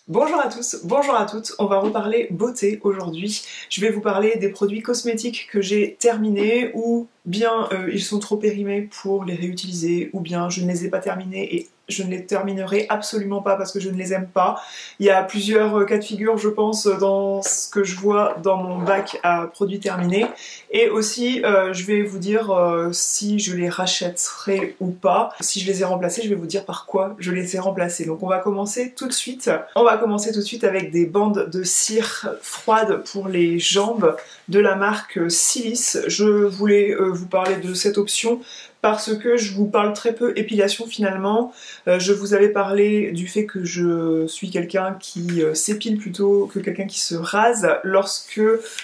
Bonjour à tous, bonjour à toutes, on va reparler beauté aujourd'hui. Je vais vous parler des produits cosmétiques que j'ai terminés ou bien ils sont trop périmés pour les réutiliser ou bien je ne les ai pas terminés et je ne les terminerai absolument pas parce que je ne les aime pas. Il y a plusieurs cas de figure je pense dans ce que je vois dans mon bac à produits terminés et aussi je vais vous dire si je les rachèterai ou pas. Si je les ai remplacés, je vais vous dire par quoi je les ai remplacés. Donc on va commencer tout de suite. On va commencer tout de suite avec des bandes de cire froide pour les jambes de la marque Silice. Je voulais vous parler de cette option parce que je vous parle très peu épilation finalement. Je vous avais parlé du fait que je suis quelqu'un qui s'épile plutôt que quelqu'un qui se rase lorsque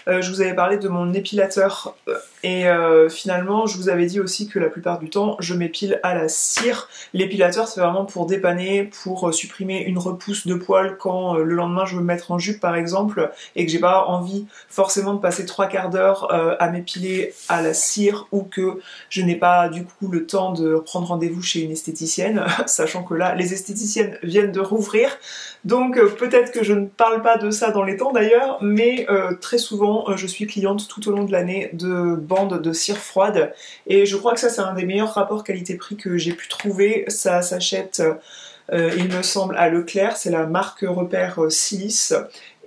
je vous avais parlé de mon épilateur et finalement je vous avais dit aussi que la plupart du temps je m'épile à la cire. L'épilateur c'est vraiment pour dépanner, pour supprimer une repousse de poils quand le lendemain je veux me mettre en jupe par exemple et que j'ai pas envie forcément de passer 3/4 d'heure à m'épiler à la cire ou que je n'ai pas du coup le temps de prendre rendez-vous chez une esthéticienne, sachant que là les esthéticiennes viennent de rouvrir, donc peut-être que je ne parle pas de ça dans les temps d'ailleurs, mais très souvent je suis cliente tout au long de l'année de bandes de cire froide et je crois que ça c'est un des meilleurs rapports qualité-prix que j'ai pu trouver. Ça s'achète il me semble à Leclerc, c'est la marque repère Silice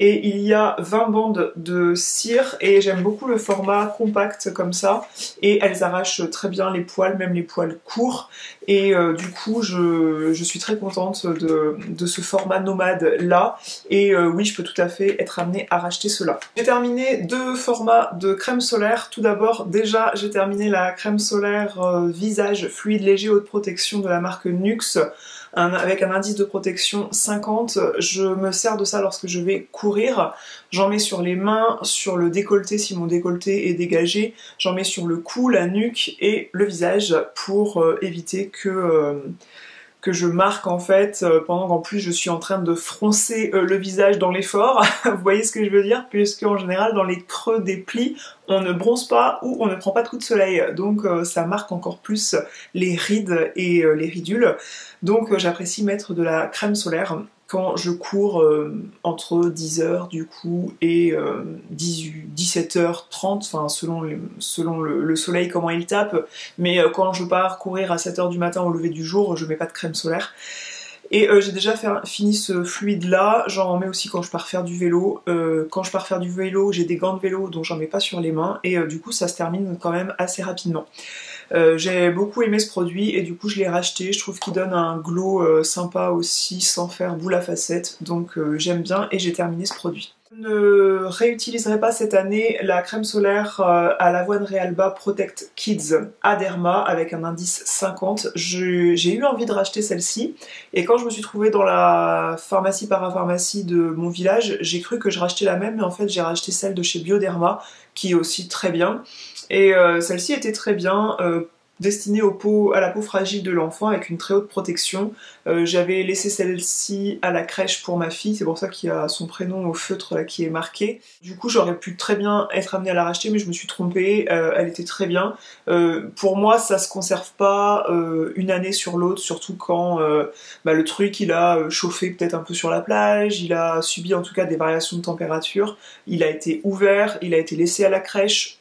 et il y a 20 bandes de cire et j'aime beaucoup le format compact comme ça et elles arrachent très bien les poils, même les poils courts et du coup je suis très contente de ce format nomade là et oui je peux tout à fait être amenée à racheter cela. J'ai terminé deux formats de crème solaire. Tout d'abord déjà j'ai terminé la crème solaire visage fluide léger haute protection de la marque Nuxe. Avec un indice de protection 50, je me sers de ça lorsque je vais courir, j'en mets sur les mains, sur le décolleté si mon décolleté est dégagé, j'en mets sur le cou, la nuque et le visage pour éviter que je marque en fait pendant qu'en plus je suis en train de froncer le visage dans l'effort, vous voyez ce que je veux dire, puisque en général dans les creux des plis on ne bronze pas ou on ne prend pas de coup de soleil, donc ça marque encore plus les rides et les ridules, donc j'apprécie mettre de la crème solaire quand je cours entre 10h du coup et 17h30, enfin selon le soleil comment il tape, mais quand je pars courir à 7h du matin au lever du jour, je mets pas de crème solaire. Et j'ai déjà fini ce fluide là, j'en mets aussi quand je pars faire du vélo. Quand je pars faire du vélo, j'ai des gants de vélo donc j'en mets pas sur les mains et du coup ça se termine quand même assez rapidement. J'ai beaucoup aimé ce produit et du coup je l'ai racheté, je trouve qu'il donne un glow sympa aussi sans faire boule à facettes, donc j'aime bien et j'ai terminé ce produit. Je ne réutiliserai pas cette année la crème solaire à l'avoine Realba Protect Kids Aderma avec un indice 50. J'ai eu envie de racheter celle-ci et quand je me suis trouvée dans la pharmacie parapharmacie de mon village, j'ai cru que je rachetais la même mais en fait j'ai racheté celle de chez Bioderma qui est aussi très bien. Et celle-ci était très bien, destinée à la peau fragile de l'enfant avec une très haute protection. J'avais laissé celle-ci à la crèche pour ma fille, c'est pour ça qu'il y a son prénom au feutre là, qui est marqué. Du coup j'aurais pu très bien être amenée à la racheter mais je me suis trompée, elle était très bien. Pour moi ça se conserve pas une année sur l'autre, surtout quand le truc il a chauffé peut-être un peu sur la plage, il a subi en tout cas des variations de température, il a été ouvert, il a été laissé à la crèche.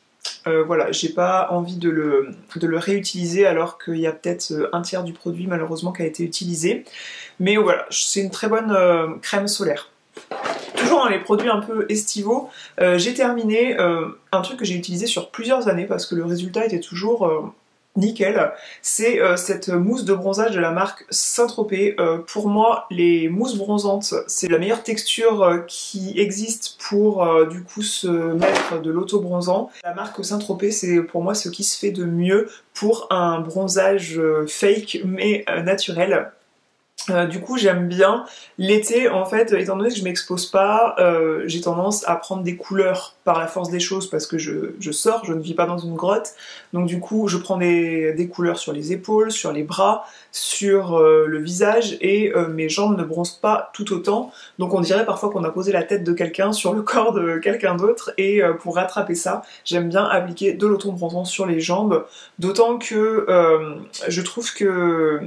Voilà, j'ai pas envie de le réutiliser alors qu'il y a peut-être un tiers du produit malheureusement qui a été utilisé. Mais voilà, c'est une très bonne crème solaire. Toujours dans les produits un peu estivaux, j'ai terminé un truc que j'ai utilisé sur plusieurs années parce que le résultat était toujours nickel, c'est cette mousse de bronzage de la marque Saint-Tropez. Pour moi, les mousses bronzantes, c'est la meilleure texture qui existe pour du coup se mettre de l'auto-bronzant. La marque Saint-Tropez, c'est pour moi ce qui se fait de mieux pour un bronzage fake mais naturel. Du coup j'aime bien l'été en fait, étant donné que je m'expose pas, j'ai tendance à prendre des couleurs par la force des choses parce que je sors, je ne vis pas dans une grotte, donc du coup je prends des couleurs sur les épaules, sur les bras, sur le visage et mes jambes ne bronzent pas tout autant, donc on dirait parfois qu'on a posé la tête de quelqu'un sur le corps de quelqu'un d'autre et pour rattraper ça, j'aime bien appliquer de l'auto-bronzant sur les jambes, d'autant que je trouve que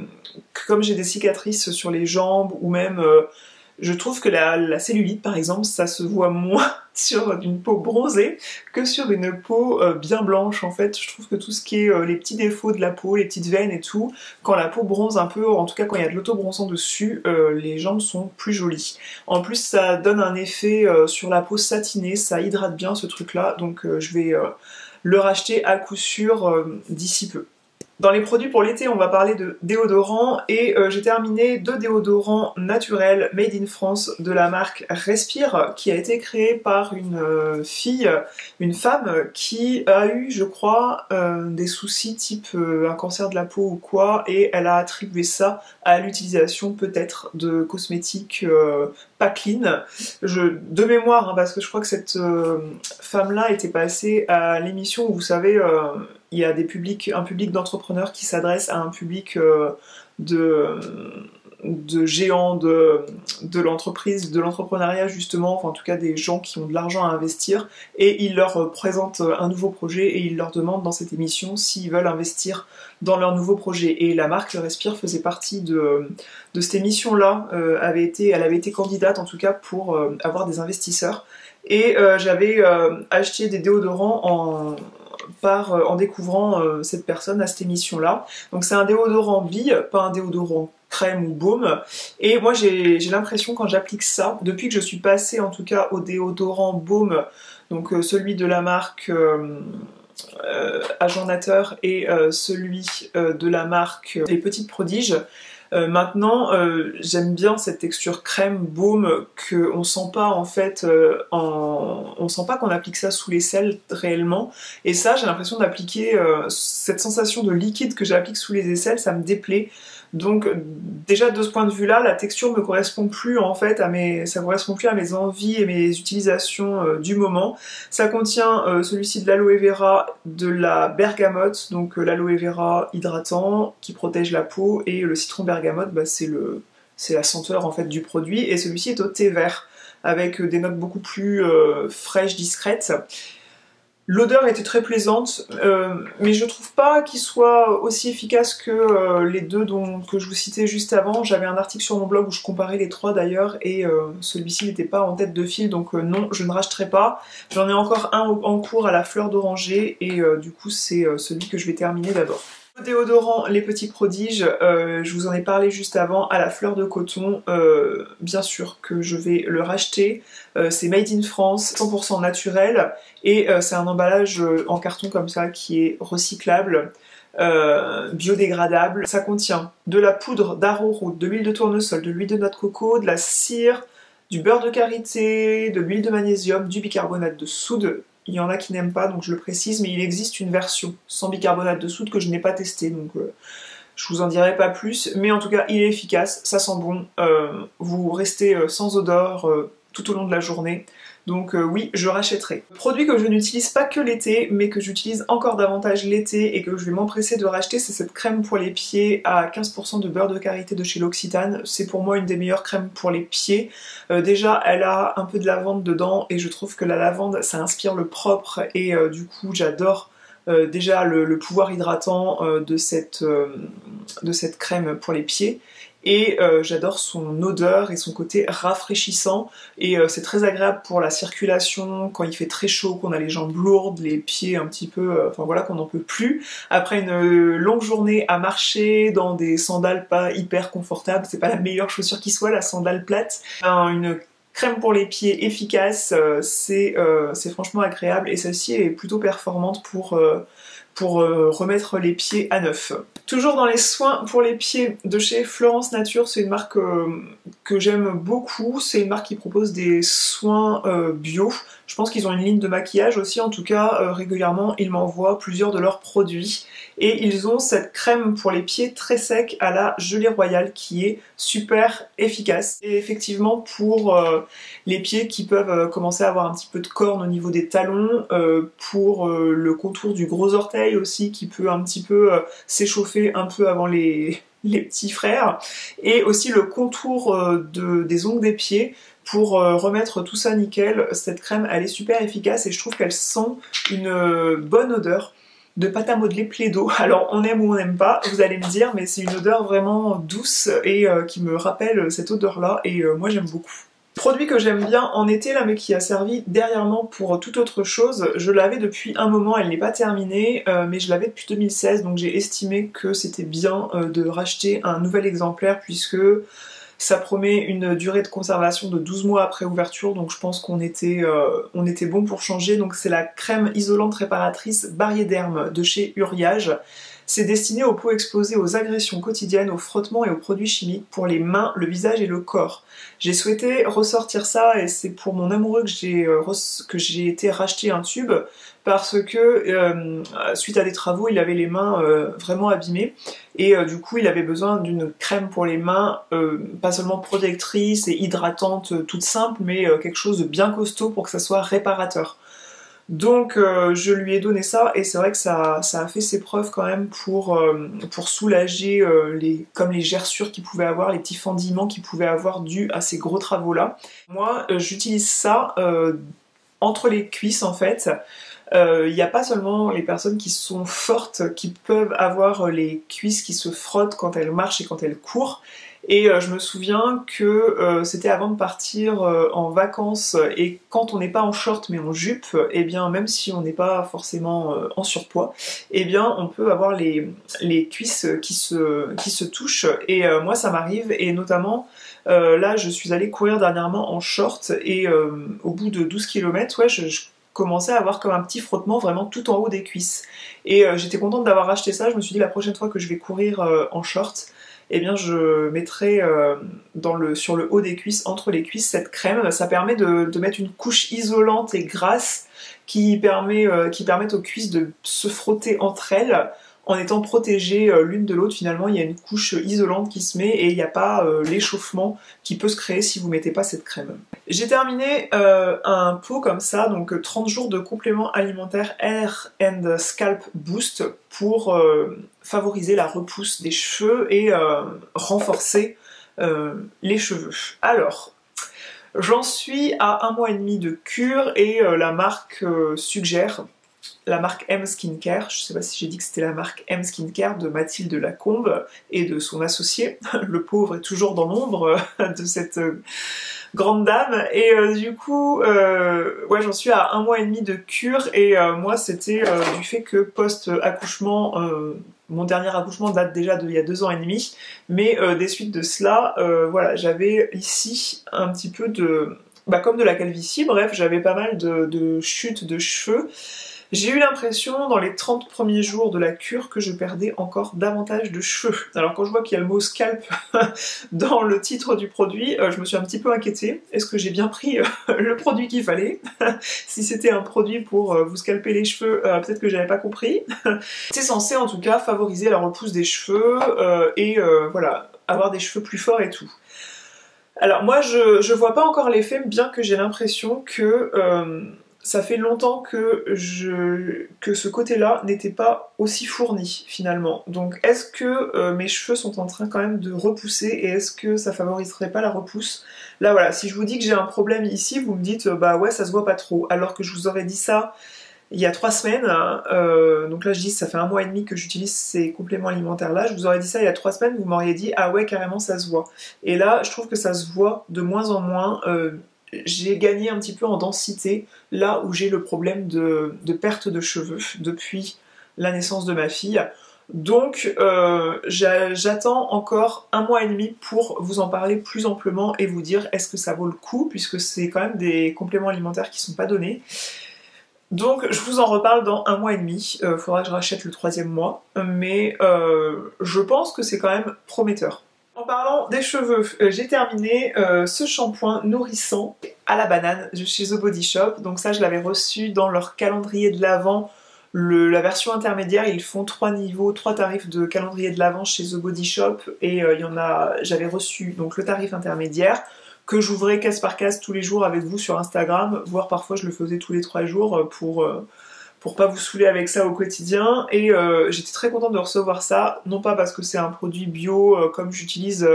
comme j'ai des cicatrices sur les jambes ou même Je trouve que la cellulite par exemple, ça se voit moins sur une peau bronzée que sur une peau bien blanche en fait. Je trouve que tout ce qui est les petits défauts de la peau, les petites veines et tout, quand la peau bronze un peu, en tout cas quand il y a de l'auto-bronzant dessus, les jambes sont plus jolies. En plus ça donne un effet sur la peau satinée, ça hydrate bien ce truc là, donc je vais le racheter à coup sûr d'ici peu. Dans les produits pour l'été, on va parler de déodorant et j'ai terminé 2 déodorants naturels made in France de la marque Respire qui a été créé par une fille, une femme qui a eu, je crois, des soucis type un cancer de la peau ou quoi et elle a attribué ça à l'utilisation peut-être de cosmétiques pas clean. De mémoire, hein, parce que je crois que cette femme-là était passée à l'émission où vous savez... il y a un public d'entrepreneurs qui s'adresse à un public de géants de l'entreprise, de l'entrepreneuriat justement, enfin en tout cas des gens qui ont de l'argent à investir, et il leur présente un nouveau projet et il leur demande dans cette émission s'ils veulent investir dans leur nouveau projet. Et la marque Respire faisait partie de cette émission-là, elle avait été candidate en tout cas pour avoir des investisseurs. Et j'avais acheté des déodorants en découvrant cette personne à cette émission-là. Donc c'est un déodorant bille, pas un déodorant crème ou baume. Et moi j'ai l'impression quand j'applique ça, depuis que je suis passée en tout cas au déodorant baume, donc celui de la marque Agent Nateur et celui de la marque Les Petites Prodiges, maintenant, j'aime bien cette texture crème baume qu'on sent pas en fait, on sent pas qu'on applique ça sous l'aisselle réellement. Et ça, j'ai l'impression d'appliquer cette sensation de liquide que j'applique sous les aisselles, ça me déplaît. Donc déjà de ce point de vue-là, la texture me correspond plus en fait ça correspond plus à mes envies et mes utilisations du moment. Ça contient celui-ci de l'aloe vera, de la bergamote, donc l'aloe vera hydratant qui protège la peau et le citron bergamote, bah, c'est la senteur en fait du produit et celui-ci est au thé vert avec des notes beaucoup plus fraîches, discrètes. L'odeur était très plaisante, mais je trouve pas qu'il soit aussi efficace que les deux que je vous citais juste avant. J'avais un article sur mon blog où je comparais les trois d'ailleurs, et celui-ci n'était pas en tête de file, donc non, je ne rachèterai pas. J'en ai encore un en cours à la fleur d'oranger, et du coup c'est celui que je vais terminer d'abord. Le déodorant Les Petits Prodiges, je vous en ai parlé juste avant, à la fleur de coton, bien sûr que je vais le racheter. C'est made in France, 100% naturel, et c'est un emballage en carton comme ça qui est recyclable, biodégradable. Ça contient de la poudre d'arrowroot, de l'huile de tournesol, de l'huile de noix de coco, de la cire, du beurre de karité, de l'huile de magnésium, du bicarbonate de soude. Il y en a qui n'aiment pas, donc je le précise, mais il existe une version sans bicarbonate de soude que je n'ai pas testée, donc je vous en dirai pas plus. Mais en tout cas, il est efficace, ça sent bon, vous restez sans odeur tout au long de la journée. Donc oui, je rachèterai. Produit que je n'utilise pas que l'été, mais que j'utilise encore davantage l'été et que je vais m'empresser de racheter, c'est cette crème pour les pieds à 15% de beurre de karité de chez L'Occitane. C'est pour moi une des meilleures crèmes pour les pieds. Déjà, elle a un peu de lavande dedans et je trouve que la lavande, ça inspire le propre et du coup, j'adore déjà le pouvoir hydratant de cette crème pour les pieds. Et j'adore son odeur et son côté rafraîchissant et c'est très agréable pour la circulation quand il fait très chaud, qu'on a les jambes lourdes, les pieds un petit peu, enfin voilà, qu'on n'en peut plus. Après une longue journée à marcher dans des sandales pas hyper confortables, c'est pas la meilleure chaussure qui soit, la sandale plate. Une crème pour les pieds efficace, c'est franchement agréable et celle-ci est plutôt performante pour remettre les pieds à neuf. Toujours dans les soins pour les pieds de chez Florence Nature, c'est une marque que j'aime beaucoup, c'est une marque qui propose des soins bio. Je pense qu'ils ont une ligne de maquillage aussi, en tout cas régulièrement ils m'envoient plusieurs de leurs produits. Et ils ont cette crème pour les pieds très sec à la gelée royale qui est super efficace. Et effectivement pour les pieds qui peuvent commencer à avoir un petit peu de corne au niveau des talons, pour le contour du gros orteil aussi qui peut un petit peu s'échauffer un peu avant les petits frères, et aussi le contour des ongles des pieds pour remettre tout ça nickel. Cette crème elle est super efficace et je trouve qu'elle sent une bonne odeur. de pâte à modeler Plaido. Alors on aime ou on n'aime pas, vous allez me dire, mais c'est une odeur vraiment douce et qui me rappelle cette odeur-là et moi j'aime beaucoup. Produit que j'aime bien en été là mais qui a servi dernièrement pour toute autre chose, je l'avais depuis un moment, elle n'est pas terminée mais je l'avais depuis 2016 donc j'ai estimé que c'était bien de racheter un nouvel exemplaire puisque ça promet une durée de conservation de 12 mois après ouverture, donc je pense qu'on était bon pour changer. Donc c'est la crème isolante réparatrice Barriederm de chez Uriage. C'est destiné aux peaux exposées aux agressions quotidiennes, aux frottements et aux produits chimiques pour les mains, le visage et le corps. J'ai souhaité ressortir ça et c'est pour mon amoureux que j'ai été racheter un tube parce que suite à des travaux il avait les mains vraiment abîmées et du coup il avait besoin d'une crème pour les mains pas seulement protectrice et hydratante toute simple mais quelque chose de bien costaud pour que ça soit réparateur. Donc je lui ai donné ça et c'est vrai que ça a fait ses preuves quand même pour soulager comme les gerçures qu'il pouvait avoir, les petits fendillements qu'il pouvait avoir dû à ces gros travaux là. Moi j'utilise ça entre les cuisses en fait. Il n'y a pas seulement les personnes qui sont fortes qui peuvent avoir les cuisses qui se frottent quand elles marchent et quand elles courent. Et je me souviens que c'était avant de partir en vacances et quand on n'est pas en short mais en jupe, et bien même si on n'est pas forcément en surpoids, et bien on peut avoir les cuisses qui se touchent et moi ça m'arrive et notamment là je suis allée courir dernièrement en short et au bout de 12 km, ouais, je commençais à avoir comme un petit frottement vraiment tout en haut des cuisses. Et j'étais contente d'avoir acheté ça, je me suis dit la prochaine fois que je vais courir en short, eh bien je mettrai sur le haut des cuisses, entre les cuisses, cette crème. Ça permet de mettre une couche isolante et grasse qui permettent aux cuisses de se frotter entre elles en étant protégées l'une de l'autre. Finalement il y a une couche isolante qui se met et il n'y a pas l'échauffement qui peut se créer si vous mettez pas cette crème. J'ai terminé un pot comme ça, donc 30 jours de compléments alimentaires Hair and Scalp Boost pour favoriser la repousse des cheveux et renforcer les cheveux. Alors, j'en suis à 1 mois et demi de cure et la marque suggère, la marque M Skincare, je sais pas si j'ai dit que c'était la marque M Skincare de Mathilde Lacombe et de son associé, le pauvre est toujours dans l'ombre de cette grande dame et du coup ouais j'en suis à 1 mois et demi de cure et moi c'était du fait que post-accouchement, mon dernier accouchement date déjà d'il y a 2 ans et demi, mais des suites de cela, voilà, j'avais ici un petit peu de, comme de la calvitie, bref, j'avais pas mal de chutes de cheveux. J'ai eu l'impression dans les 30 premiers jours de la cure que je perdais encore davantage de cheveux. Alors quand je vois qu'il y a le mot scalp dans le titre du produit, je me suis un petit peu inquiétée. Est-ce que j'ai bien pris le produit qu'il fallait? Si c'était un produit pour vous scalper les cheveux, peut-être que j'avais pas compris. C'est censé en tout cas favoriser la repousse des cheveux et voilà, avoir des cheveux plus forts et tout. Alors moi je vois pas encore l'effet, bien que j'ai l'impression que ça fait longtemps que ce côté-là n'était pas aussi fourni finalement. Donc est-ce que mes cheveux sont en train quand même de repousser et est-ce que ça favoriserait pas la repousse? Là voilà, si je vous dis que j'ai un problème ici, vous me dites bah ouais ça se voit pas trop, alors que je vous aurais dit ça il y a 3 semaines, donc là je dis ça fait 1 mois et demi que j'utilise ces compléments alimentaires là, je vous aurais dit ça il y a 3 semaines, vous m'auriez dit ah ouais carrément ça se voit. Et là je trouve que ça se voit de moins en moins, j'ai gagné un petit peu en densité là où j'ai le problème de perte de cheveux depuis la naissance de ma fille. Donc j'attends encore 1 mois et demi pour vous en parler plus amplement et vous dire est-ce que ça vaut le coup, puisque c'est quand même des compléments alimentaires qui sont pas donnés. Donc je vous en reparle dans 1 mois et demi, faudra que je rachète le 3e mois, mais je pense que c'est quand même prometteur. En parlant des cheveux, j'ai terminé ce shampoing nourrissant à la banane de chez The Body Shop. Donc ça je l'avais reçu dans leur calendrier de l'Avent, la version intermédiaire. Ils font 3 niveaux, 3 tarifs de calendrier de l'Avent chez The Body Shop et j'avais reçu donc le tarif intermédiaire que j'ouvrais case par case tous les jours avec vous sur Instagram, voire parfois je le faisais tous les 3 jours pour pas vous saouler avec ça au quotidien. Et j'étais très contente de recevoir ça, non pas parce que c'est un produit bio comme j'utilise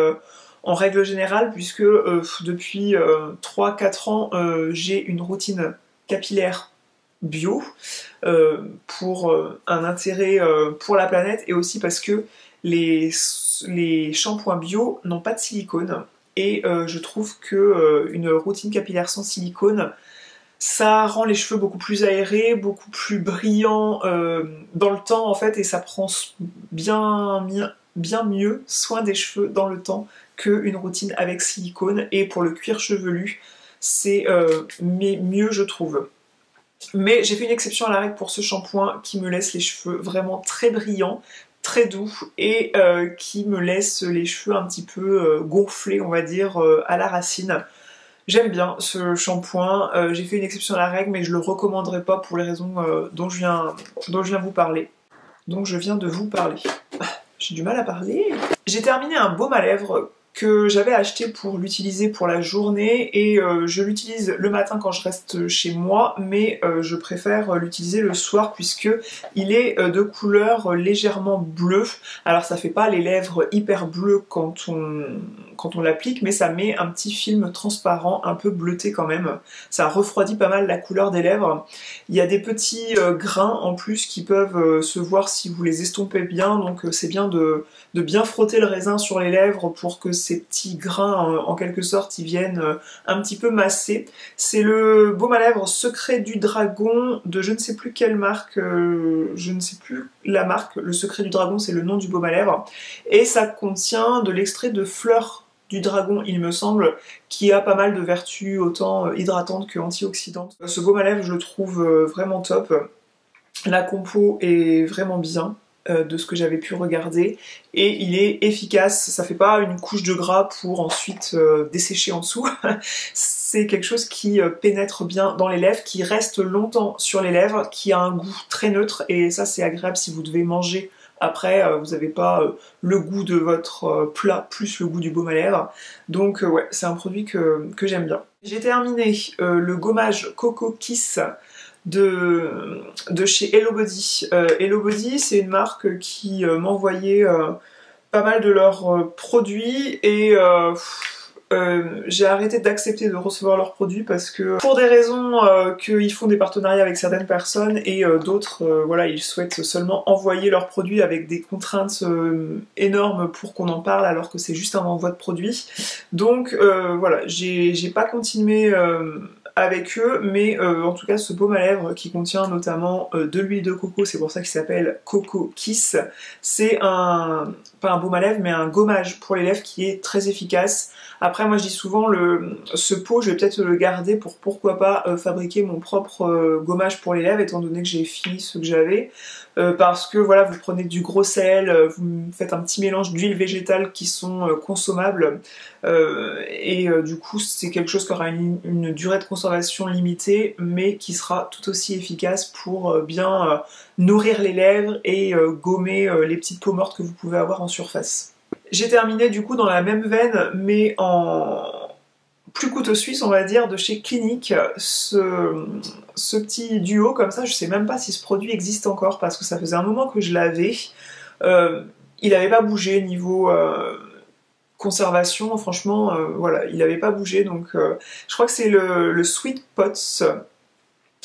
en règle générale, puisque depuis 3-4 ans j'ai une routine capillaire bio pour un intérêt pour la planète et aussi parce que les shampoings bio n'ont pas de silicone et je trouve que une routine capillaire sans silicone ça rend les cheveux beaucoup plus aérés, beaucoup plus brillants dans le temps en fait et ça prend bien mieux soin des cheveux dans le temps qu'une routine avec silicone et pour le cuir chevelu c'est mieux je trouve. Mais j'ai fait une exception à la règle pour ce shampoing qui me laisse les cheveux vraiment très brillants, très doux et qui me laisse les cheveux un petit peu gonflés on va dire à la racine. J'aime bien ce shampoing, j'ai fait une exception à la règle mais je le recommanderais pas pour les raisons dont je viens vous parler. Donc je viens de vous parler. J'ai du mal à parler. J'ai terminé un baume à lèvres que j'avais acheté pour l'utiliser pour la journée et je l'utilise le matin quand je reste chez moi mais je préfère l'utiliser le soir puisque il est de couleur légèrement bleue. Alors ça fait pas les lèvres hyper bleues quand on l'applique mais ça met un petit film transparent un peu bleuté quand même. Ça refroidit pas mal la couleur des lèvres. Il y a des petits grains en plus qui peuvent se voir si vous les estompez bien donc c'est bien de bien frotter le raisin sur les lèvres pour que ces petits grains en quelque sorte ils viennent un petit peu masser. C'est le baume à lèvres Secret du Dragon de je ne sais plus quelle marque, je ne sais plus la marque, le Secret du Dragon c'est le nom du baume à lèvres et ça contient de l'extrait de fleurs du dragon il me semble, qui a pas mal de vertus autant hydratantes que antioxydantes. Ce baume à lèvres je le trouve vraiment top, la compo est vraiment bien de ce que j'avais pu regarder et il est efficace, ça fait pas une couche de gras pour ensuite dessécher en dessous, c'est quelque chose qui pénètre bien dans les lèvres, qui reste longtemps sur les lèvres, qui a un goût très neutre et ça c'est agréable si vous devez manger après, vous n'avez pas le goût de votre plat plus le goût du baume à lèvres. Donc ouais, c'est un produit que j'aime bien. J'ai terminé le gommage Coco Kiss de chez Hello Body. Hello Body, c'est une marque qui m'envoyait pas mal de leurs produits et j'ai arrêté d'accepter de recevoir leurs produits parce que pour des raisons qu'ils font des partenariats avec certaines personnes et d'autres voilà ils souhaitent seulement envoyer leurs produits avec des contraintes énormes pour qu'on en parle alors que c'est juste un envoi de produit. Donc voilà, j'ai pas continué avec eux, mais en tout cas ce baume à lèvres qui contient notamment de l'huile de coco, c'est pour ça qu'il s'appelle Coco Kiss, c'est pas un baume à lèvres mais un gommage pour les lèvres qui est très efficace. Après moi je dis souvent ce pot je vais peut-être le garder pour pourquoi pas fabriquer mon propre gommage pour les lèvres étant donné que j'ai fini ce que j'avais. Parce que voilà, vous prenez du gros sel, vous faites un petit mélange d'huiles végétales qui sont consommables et du coup c'est quelque chose qui aura une durée de conservation limitée mais qui sera tout aussi efficace pour bien nourrir les lèvres et gommer les petites peaux mortes que vous pouvez avoir en surface. J'ai terminé du coup dans la même veine mais en plus couteau suisse on va dire de chez Clinique ce petit duo comme ça, je sais même pas si ce produit existe encore parce que ça faisait un moment que je l'avais, il avait pas bougé niveau conservation, franchement voilà il avait pas bougé donc je crois que c'est le Sweet Pots.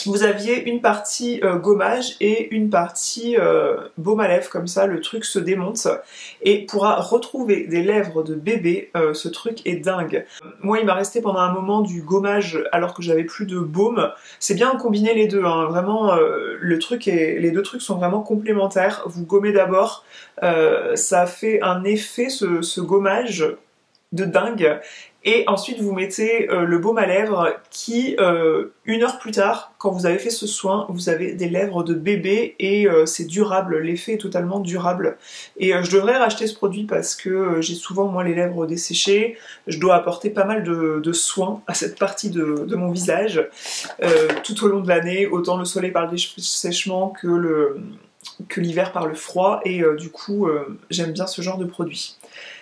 Vous aviez une partie gommage et une partie baume à lèvres, comme ça le truc se démonte et pourra retrouver des lèvres de bébé, ce truc est dingue. Moi il m'a resté pendant un moment du gommage alors que j'avais plus de baume, c'est bien de combiner les deux, hein. Vraiment les deux trucs sont vraiment complémentaires, vous gommez d'abord, ça fait un effet ce gommage de dingue. Et ensuite vous mettez le baume à lèvres qui, une heure plus tard, quand vous avez fait ce soin, vous avez des lèvres de bébé et c'est durable, l'effet est totalement durable. Et je devrais racheter ce produit parce que j'ai souvent moi les lèvres desséchées, je dois apporter pas mal de soins à cette partie de mon visage tout au long de l'année, autant le soleil par le dessèchement que l'hiver par le froid et du coup j'aime bien ce genre de produit.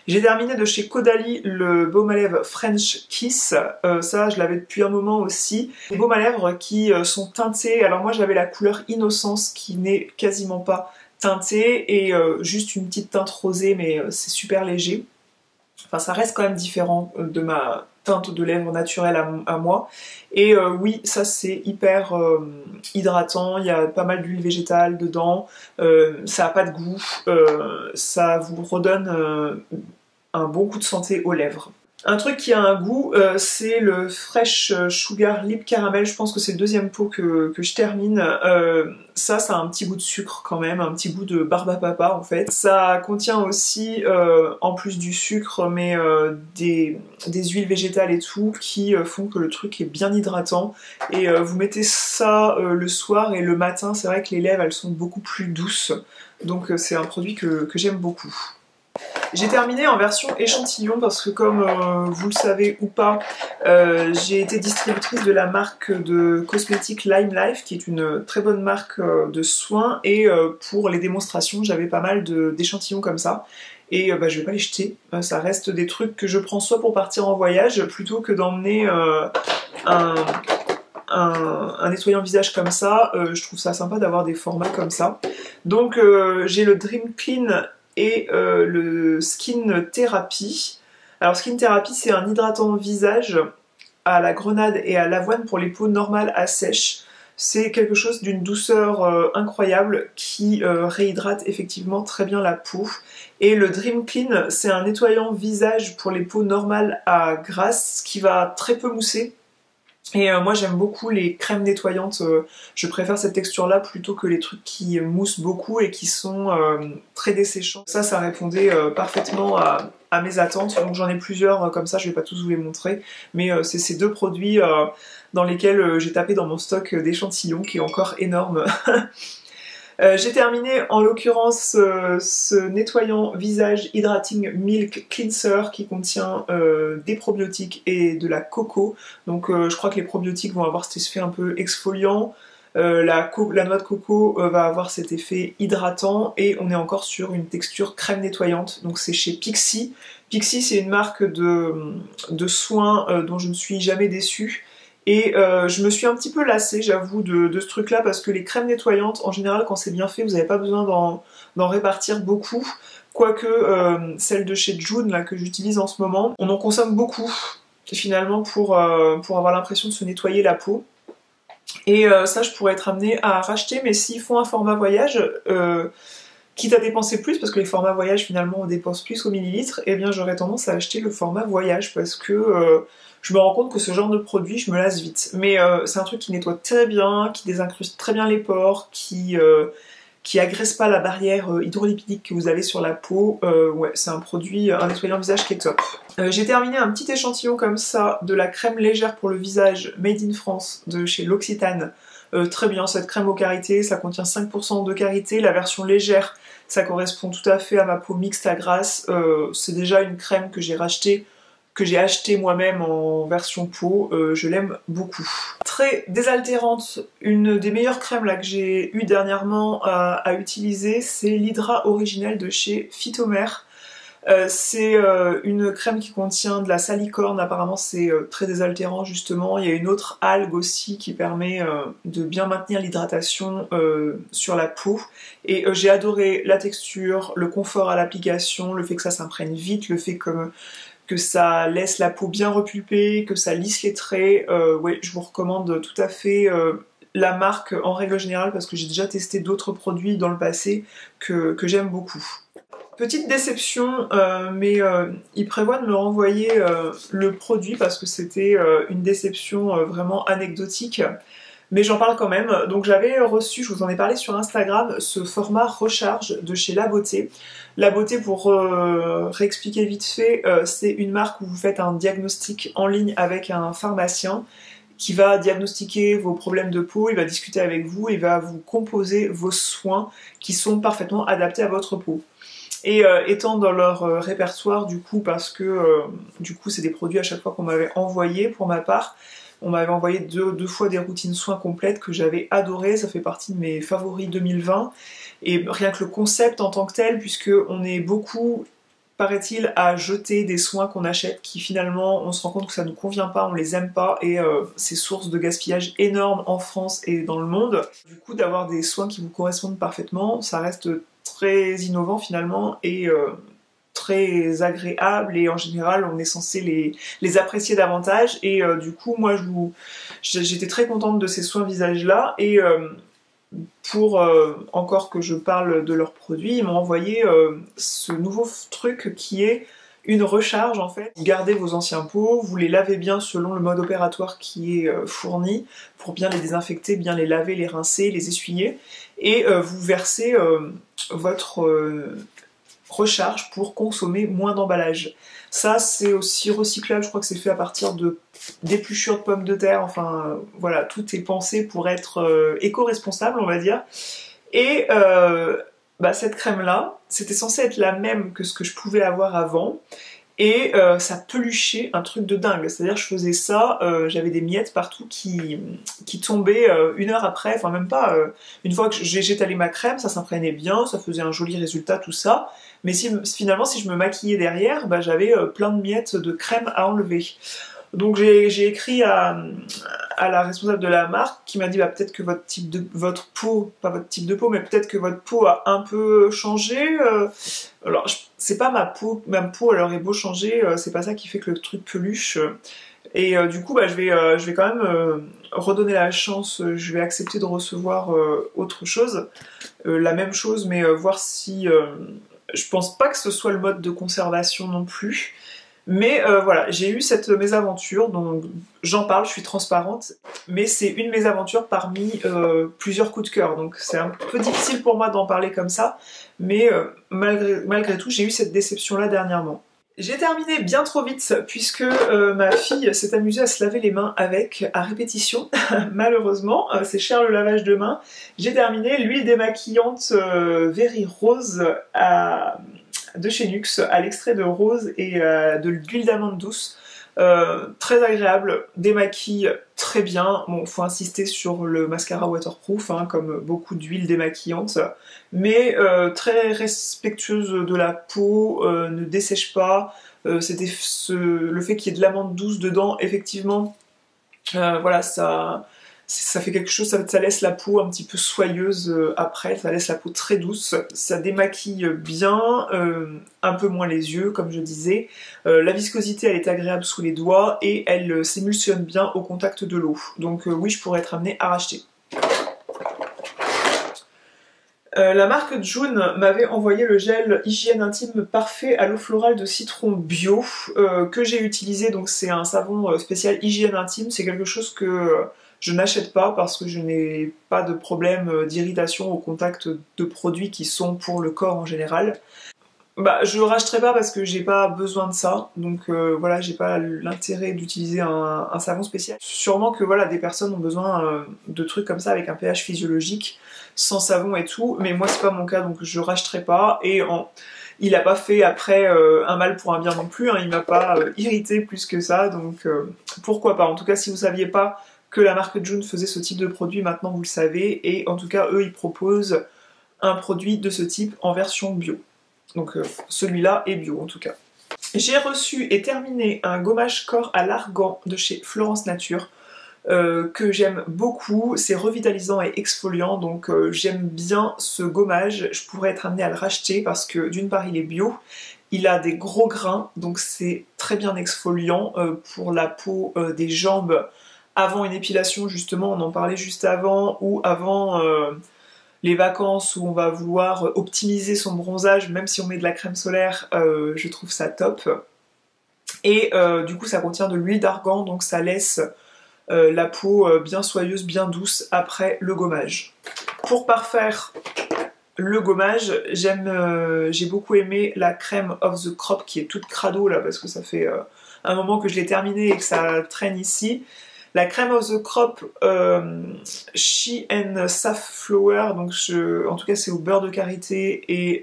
J'ai terminé de chez Caudalie le baume à lèvres French Kiss, ça je l'avais depuis un moment aussi. Des baumes à lèvres qui sont teintés, alors moi j'avais la couleur Innocence qui n'est quasiment pas teintée et juste une petite teinte rosée mais c'est super léger. Enfin, ça reste quand même différent de ma teinte de lèvres naturelle à moi. Et oui, ça c'est hyper hydratant, il y a pas mal d'huile végétale dedans, ça a pas de goût, ça vous redonne un bon coup de santé aux lèvres. Un truc qui a un goût, c'est le Fresh Sugar Lip Caramel. Je pense que c'est le deuxième pot que je termine. Ça a un petit goût de sucre quand même, un petit goût de barbe à papa en fait. Ça contient aussi, en plus du sucre, mais des huiles végétales et tout, qui font que le truc est bien hydratant. Et vous mettez ça le soir et le matin, c'est vrai que les lèvres elles sont beaucoup plus douces. Donc c'est un produit que j'aime beaucoup. J'ai terminé en version échantillon parce que comme vous le savez ou pas, j'ai été distributrice de la marque de cosmétiques Lime Life qui est une très bonne marque de soins et pour les démonstrations j'avais pas mal d'échantillons comme ça et je vais pas les jeter, ça reste des trucs que je prends soit pour partir en voyage plutôt que d'emmener un nettoyant visage comme ça, je trouve ça sympa d'avoir des formats comme ça. Donc j'ai le Dream Clean et le Skin Therapy. Alors Skin Therapy c'est un hydratant visage à la grenade et à l'avoine pour les peaux normales à sèche. C'est quelque chose d'une douceur incroyable qui réhydrate effectivement très bien la peau. Et le Dream Clean c'est un nettoyant visage pour les peaux normales à grasse qui va très peu mousser. Et moi j'aime beaucoup les crèmes nettoyantes, je préfère cette texture là plutôt que les trucs qui moussent beaucoup et qui sont très desséchants. Ça répondait parfaitement à mes attentes, donc j'en ai plusieurs comme ça, je vais pas tous vous les montrer, mais c'est ces deux produits dans lesquels j'ai tapé dans mon stock d'échantillons qui est encore énorme. J'ai terminé en l'occurrence ce nettoyant visage Hydrating Milk Cleanser qui contient des probiotiques et de la coco. Donc je crois que les probiotiques vont avoir cet effet un peu exfoliant, la noix de coco va avoir cet effet hydratant et on est encore sur une texture crème nettoyante. Donc c'est chez Pixi. Pixi c'est une marque de soins dont je ne suis jamais déçue. Et je me suis un petit peu lassée, j'avoue, de ce truc-là, parce que les crèmes nettoyantes, en général, quand c'est bien fait, vous n'avez pas besoin d'en répartir beaucoup. Quoique, celle de chez June, là, que j'utilise en ce moment, on en consomme beaucoup, finalement, pour avoir l'impression de se nettoyer la peau. Et ça, je pourrais être amenée à racheter, mais s'ils font un format voyage, quitte à dépenser plus, parce que les formats voyage, finalement, on dépense plus au millilitre, eh bien, j'aurais tendance à acheter le format voyage, parce que je me rends compte que ce genre de produit, je me lasse vite. Mais c'est un truc qui nettoie très bien, qui désincruste très bien les pores, qui agresse pas la barrière hydrolipidique que vous avez sur la peau. Ouais, c'est un produit, un nettoyant visage qui est top. J'ai terminé un petit échantillon comme ça de la crème légère pour le visage Made in France de chez L'Occitane. Très bien, cette crème au karité, ça contient 5% de karité. La version légère, ça correspond tout à fait à ma peau mixte à grasse. C'est déjà une crème que j'ai rachetée, que j'ai acheté moi-même en version peau, je l'aime beaucoup. Très désaltérante, une des meilleures crèmes là, que j'ai eu dernièrement à utiliser, c'est l'Hydra originelle de chez Phytomère. C'est une crème qui contient de la salicorne, apparemment c'est très désaltérant justement. Il y a une autre algue aussi qui permet de bien maintenir l'hydratation sur la peau. Et j'ai adoré la texture, le confort à l'application, le fait que ça s'imprègne vite, le fait que ça laisse la peau bien repulpée, que ça lisse les traits. Ouais, je vous recommande tout à fait la marque en règle générale parce que j'ai déjà testé d'autres produits dans le passé que j'aime beaucoup. Petite déception, mais ils prévoient de me renvoyer le produit parce que c'était une déception vraiment anecdotique. Mais j'en parle quand même. Donc j'avais reçu, je vous en ai parlé sur Instagram, ce format recharge de chez La Beauté. La Beauté, pour réexpliquer vite fait, c'est une marque où vous faites un diagnostic en ligne avec un pharmacien qui va diagnostiquer vos problèmes de peau, il va discuter avec vous, il va vous composer vos soins qui sont parfaitement adaptés à votre peau. Et étant dans leur répertoire du coup, parce que du coup c'est des produits à chaque fois qu'on m'avait envoyé pour ma part, on m'avait envoyé deux fois des routines soins complètes que j'avais adorées, ça fait partie de mes favoris 2020. Et rien que le concept en tant que tel, puisque on est beaucoup, paraît-il, à jeter des soins qu'on achète qui finalement on se rend compte que ça nous convient pas, on les aime pas et c'est source de gaspillage énorme en France et dans le monde. Du coup d'avoir des soins qui vous correspondent parfaitement, ça reste très innovant finalement et très agréables et en général on est censé les apprécier davantage et du coup moi j'étais très contente de ces soins visage là et pour encore que je parle de leurs produits, ils m'ont envoyé ce nouveau truc qui est une recharge en fait. Vous gardez vos anciens pots, vous les lavez bien selon le mode opératoire qui est fourni pour bien les désinfecter, bien les laver, les rincer, les essuyer et vous versez votre recharge pour consommer moins d'emballage. Ça c'est aussi recyclable, je crois que c'est fait à partir d'épluchures de pommes de terre, enfin voilà, tout est pensé pour être éco-responsable on va dire. Et cette crème là, c'était censé être la même que ce que je pouvais avoir avant et ça peluchait un truc de dingue, c'est-à-dire je faisais ça, j'avais des miettes partout qui tombaient une heure après, enfin même pas, une fois que j'ai étalé ma crème, ça s'imprégnait bien, ça faisait un joli résultat tout ça, mais finalement si je me maquillais derrière, j'avais plein de miettes de crème à enlever. Donc j'ai écrit à la responsable de la marque qui m'a dit peut-être que votre peau, pas votre type de peau, mais peut-être que votre peau a un peu changé. Alors c'est pas ma peau elle aurait beau changer, c'est pas ça qui fait que le truc peluche. Et du coup je vais quand même redonner la chance, je vais accepter de recevoir autre chose, la même chose mais voir si... je pense pas que ce soit le mode de conservation non plus. Mais voilà, j'ai eu cette mésaventure, donc j'en parle, je suis transparente, mais c'est une mésaventure parmi plusieurs coups de cœur, donc c'est un peu difficile pour moi d'en parler comme ça, mais malgré tout, j'ai eu cette déception-là dernièrement. J'ai terminé bien trop vite, puisque ma fille s'est amusée à se laver les mains avec, à répétition, malheureusement, c'est cher le lavage de mains. J'ai terminé l'huile démaquillante Very Rose de chez NYX à l'extrait de rose et de l'huile d'amande douce. Très agréable, démaquille très bien. Bon, faut insister sur le mascara waterproof, hein, comme beaucoup d'huiles démaquillantes, mais très respectueuse de la peau, ne dessèche pas. Le fait qu'il y ait de l'amande douce dedans, effectivement, voilà, ça fait quelque chose, ça laisse la peau un petit peu soyeuse après, ça laisse la peau très douce, ça démaquille bien, un peu moins les yeux comme je disais, la viscosité elle est agréable sous les doigts et elle s'émulsionne bien au contact de l'eau, donc oui je pourrais être amenée à racheter. La marque June m'avait envoyé le gel hygiène intime parfait à l'eau florale de citron bio que j'ai utilisé, donc c'est un savon spécial hygiène intime, c'est quelque chose que je n'achète pas parce que je n'ai pas de problème d'irritation au contact de produits qui sont pour le corps en général. Je le rachèterai pas parce que j'ai pas besoin de ça, donc voilà, j'ai pas l'intérêt d'utiliser un savon spécial. Sûrement que voilà, des personnes ont besoin de trucs comme ça avec un pH physiologique, sans savon et tout, mais moi c'est pas mon cas, donc je rachèterai pas, et il a pas fait après un mal pour un bien non plus, hein, il m'a pas irrité plus que ça, donc pourquoi pas. En tout cas, si vous saviez pas que la marque June faisait ce type de produit, maintenant vous le savez, et en tout cas eux ils proposent un produit de ce type en version bio. Donc celui-là est bio en tout cas. J'ai reçu et terminé un gommage corps à l'argan de chez Florence Nature que j'aime beaucoup, c'est revitalisant et exfoliant, donc j'aime bien ce gommage, je pourrais être amenée à le racheter parce que d'une part il est bio, il a des gros grains, donc c'est très bien exfoliant pour la peau des jambes avant une épilation justement, on en parlait juste avant, ou avant les vacances où on va vouloir optimiser son bronzage, même si on met de la crème solaire, je trouve ça top. Et du coup ça contient de l'huile d'argan, donc ça laisse la peau bien soyeuse, bien douce après le gommage. Pour parfaire le gommage, j'ai beaucoup aimé la crème Off the Crop qui est toute crado là, parce que ça fait un moment que je l'ai terminée et que ça traîne ici. La crème Off the Crop She and Safflower, donc en tout cas c'est au beurre de karité et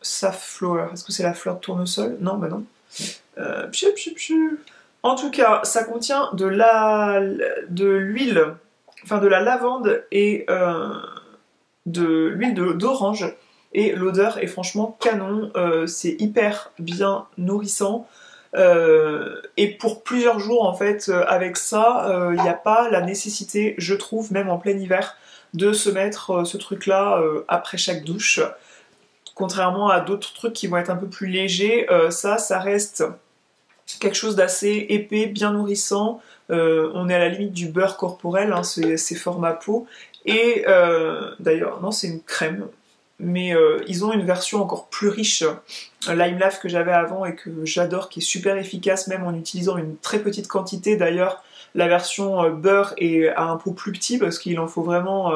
Safflower. Est-ce que c'est la fleur de tournesol? Non, bah non. En tout cas, ça contient de l'huile, enfin de la lavande et de l'huile d'orange. Et l'odeur est franchement canon, c'est hyper bien nourrissant. Et pour plusieurs jours en fait avec ça il n'y a pas la nécessité, je trouve, même en plein hiver, de se mettre ce truc là après chaque douche. Contrairement à d'autres trucs qui vont être un peu plus légers, ça reste quelque chose d'assez épais, bien nourrissant. On est à la limite du beurre corporel, hein, c'est format peau. Et d'ailleurs, non, c'est une crème. Mais ils ont une version encore plus riche, Lime Lave que j'avais avant et que j'adore, qui est super efficace même en utilisant une très petite quantité. D'ailleurs, la version beurre a un pot plus petit parce qu'il en faut vraiment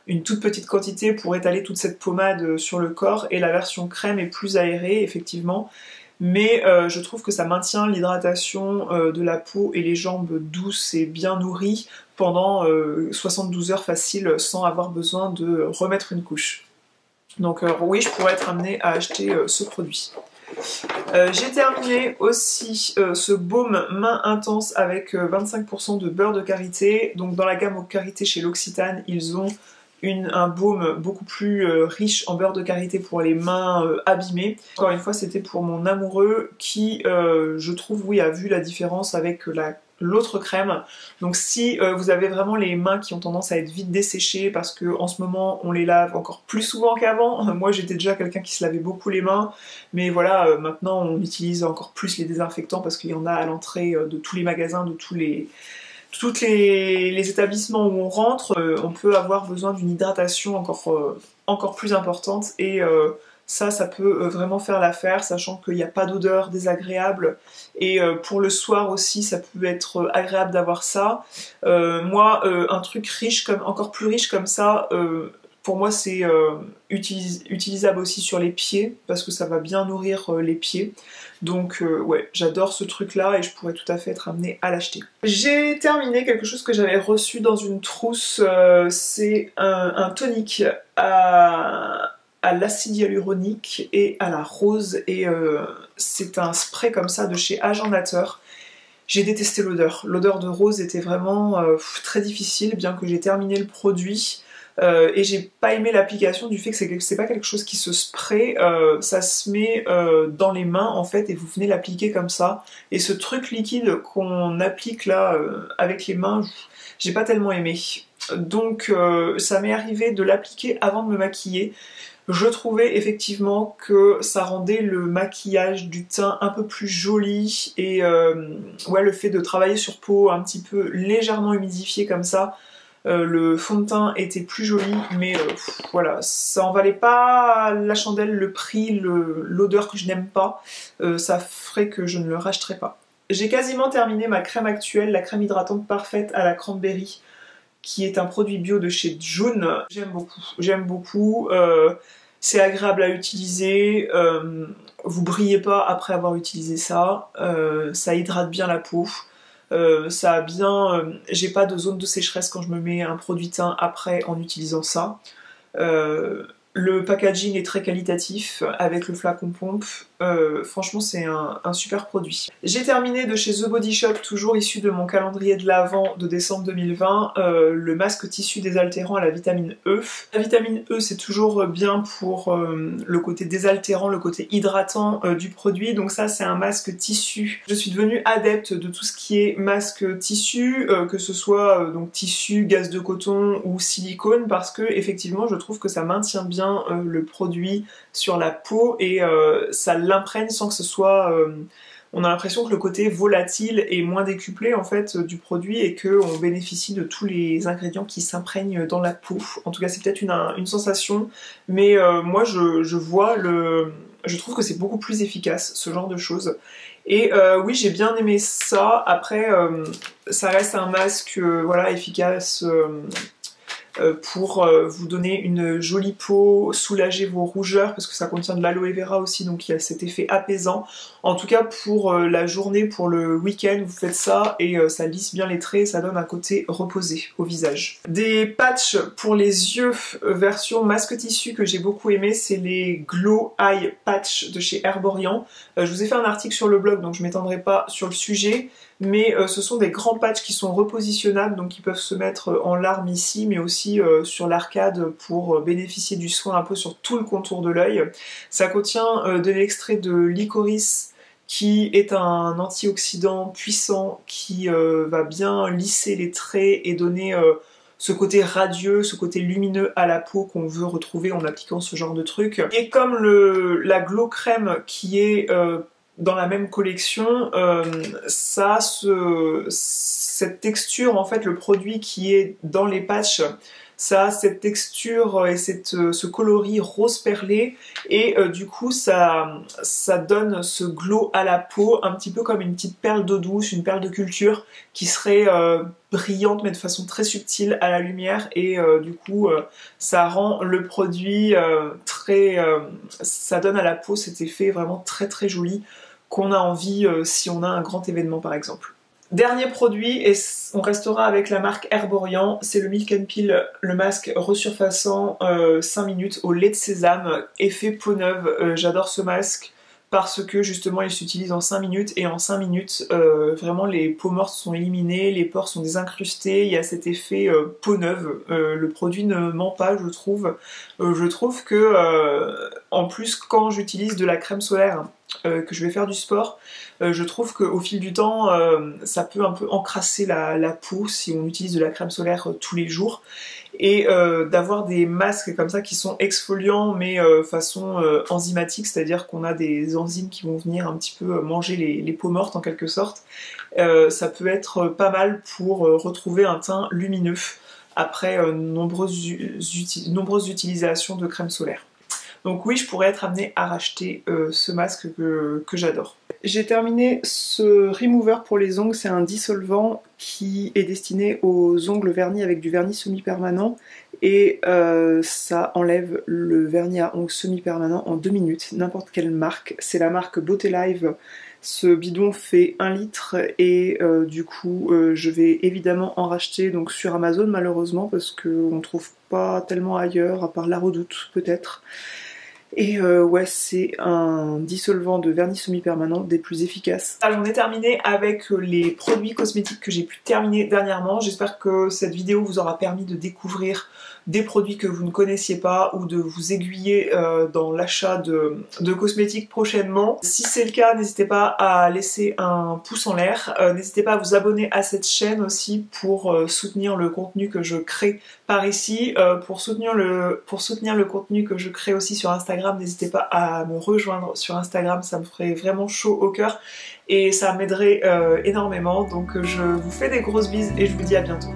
une toute petite quantité pour étaler toute cette pommade sur le corps, et la version crème est plus aérée effectivement, mais je trouve que ça maintient l'hydratation de la peau et les jambes douces et bien nourries pendant 72 heures facile sans avoir besoin de remettre une couche. Donc oui, je pourrais être amenée à acheter ce produit. J'ai terminé aussi ce baume main intense avec 25% de beurre de karité. Donc dans la gamme au karité chez L'Occitane, ils ont un baume beaucoup plus riche en beurre de karité pour les mains abîmées. Encore une fois, c'était pour mon amoureux qui, je trouve, oui, a vu la différence avec l'autre crème. Donc si vous avez vraiment les mains qui ont tendance à être vite desséchées parce que en ce moment on les lave encore plus souvent qu'avant, moi j'étais déjà quelqu'un qui se lavait beaucoup les mains, mais voilà, maintenant on utilise encore plus les désinfectants parce qu'il y en a à l'entrée de tous les magasins, de tous les établissements où on rentre, on peut avoir besoin d'une hydratation encore plus importante, et ça peut vraiment faire l'affaire, sachant qu'il n'y a pas d'odeur désagréable, et pour le soir aussi ça peut être agréable d'avoir ça. Moi, un truc encore plus riche comme ça, pour moi c'est utilisable aussi sur les pieds, parce que ça va bien nourrir les pieds. Donc ouais, j'adore ce truc là et je pourrais tout à fait être amenée à l'acheter. J'ai terminé quelque chose que j'avais reçu dans une trousse, c'est un tonique à l'acide hyaluronique et à la rose, et c'est un spray comme ça de chez Agent Nature. J'ai détesté l'odeur. L'odeur de rose était vraiment très difficile, bien que j'ai terminé le produit. Et j'ai pas aimé l'application du fait que c'est pas quelque chose qui se spray, ça se met dans les mains en fait, et vous venez l'appliquer comme ça. Et ce truc liquide qu'on applique là avec les mains, j'ai pas tellement aimé. Donc ça m'est arrivé de l'appliquer avant de me maquiller. Je trouvais effectivement que ça rendait le maquillage du teint un peu plus joli, et ouais, le fait de travailler sur peau un petit peu légèrement humidifiée comme ça, le fond de teint était plus joli, mais voilà, ça en valait pas la chandelle, le prix, l'odeur que je n'aime pas, ça ferait que je ne le rachèterais pas. J'ai quasiment terminé ma crème actuelle, la crème hydratante parfaite à la cranberry, qui est un produit bio de chez June. J'aime beaucoup, c'est agréable à utiliser, vous brillez pas après avoir utilisé ça, ça hydrate bien la peau. Ça a bien, j'ai pas de zone de sécheresse quand je me mets un produit teint après en utilisant ça. Le packaging est très qualitatif avec le flacon pompe. Franchement, c'est un super produit. J'ai terminé de chez The Body Shop, toujours issu de mon calendrier de l'Avent de décembre 2020, le masque tissu désaltérant à la vitamine E. La vitamine E, c'est toujours bien pour le côté désaltérant, le côté hydratant du produit. Donc ça, c'est un masque tissu. Je suis devenue adepte de tout ce qui est masque tissu, que ce soit donc tissu, gaze de coton ou silicone, parce que effectivement, je trouve que ça maintient bien le produit sur la peau, et ça l'imprègne sans que ce soit... on a l'impression que le côté volatile est moins décuplé en fait du produit, et qu'on bénéficie de tous les ingrédients qui s'imprègnent dans la peau. En tout cas, c'est peut-être une sensation, mais moi je trouve que c'est beaucoup plus efficace, ce genre de choses. Et oui, j'ai bien aimé ça. Après, ça reste un masque voilà, efficace pour vous donner une jolie peau, soulager vos rougeurs, parce que ça contient de l'aloe vera aussi, donc il y a cet effet apaisant. En tout cas, pour la journée, pour le week-end, vous faites ça et ça lisse bien les traits, ça donne un côté reposé au visage. Des patchs pour les yeux version masque tissu que j'ai beaucoup aimé, c'est les Glow Eye Patch de chez Herborian. Je vous ai fait un article sur le blog, donc je m'étendrai pas sur le sujet, mais ce sont des grands patchs qui sont repositionnables, donc qui peuvent se mettre en larmes ici, mais aussi sur l'arcade pour bénéficier du soin un peu sur tout le contour de l'œil. Ça contient de l'extrait de licorice, qui est un antioxydant puissant qui va bien lisser les traits et donner ce côté radieux, ce côté lumineux à la peau qu'on veut retrouver en appliquant ce genre de truc. Et comme la Glow Crème qui est dans la même collection, ça a cette texture, en fait le produit qui est dans les patchs, ça a cette texture et ce coloris rose perlé et du coup ça donne ce glow à la peau, un petit peu comme une petite perle d'eau douce, une perle de culture qui serait brillante mais de façon très subtile à la lumière et du coup ça rend le produit ça donne à la peau cet effet vraiment très très joli qu'on a envie si on a un grand événement par exemple. Dernier produit, et on restera avec la marque Herborian, c'est le Milk and Peel, le masque resurfaçant 5 minutes au lait de sésame, effet peau neuve. J'adore ce masque parce que justement il s'utilise en 5 minutes et en 5 minutes vraiment les peaux mortes sont éliminées, les pores sont désincrustés, il y a cet effet peau neuve. Le produit ne ment pas, je trouve. Je trouve que en plus quand j'utilise de la crème solaire, que je vais faire du sport, je trouve qu'au fil du temps ça peut un peu encrasser la peau si on utilise de la crème solaire tous les jours et d'avoir des masques comme ça qui sont exfoliants mais façon enzymatique, c'est-à-dire qu'on a des enzymes qui vont venir un petit peu manger les peaux mortes en quelque sorte, ça peut être pas mal pour retrouver un teint lumineux après nombreuses utilisations de crème solaire. Donc oui, je pourrais être amenée à racheter ce masque que j'adore. J'ai terminé ce remover pour les ongles, c'est un dissolvant qui est destiné aux ongles vernis avec du vernis semi-permanent et ça enlève le vernis à ongles semi-permanent en 2 minutes, n'importe quelle marque. C'est la marque Beauté Live. Ce bidon fait 1 litre et du coup je vais évidemment en racheter donc sur Amazon malheureusement parce qu'on ne trouve pas tellement ailleurs à part La Redoute peut-être. Et ouais, c'est un dissolvant de vernis semi-permanent des plus efficaces. J'en ai terminé avec les produits cosmétiques que j'ai pu terminer dernièrement. J'espère que cette vidéo vous aura permis de découvrir des produits que vous ne connaissiez pas ou de vous aiguiller dans l'achat de cosmétiques prochainement. Si c'est le cas, n'hésitez pas à laisser un pouce en l'air. N'hésitez pas à vous abonner à cette chaîne aussi pour soutenir le contenu que je crée par ici. Pour soutenir le contenu que je crée aussi sur Instagram, n'hésitez pas à me rejoindre sur Instagram, ça me ferait vraiment chaud au cœur et ça m'aiderait énormément. Donc je vous fais des grosses bises et je vous dis à bientôt.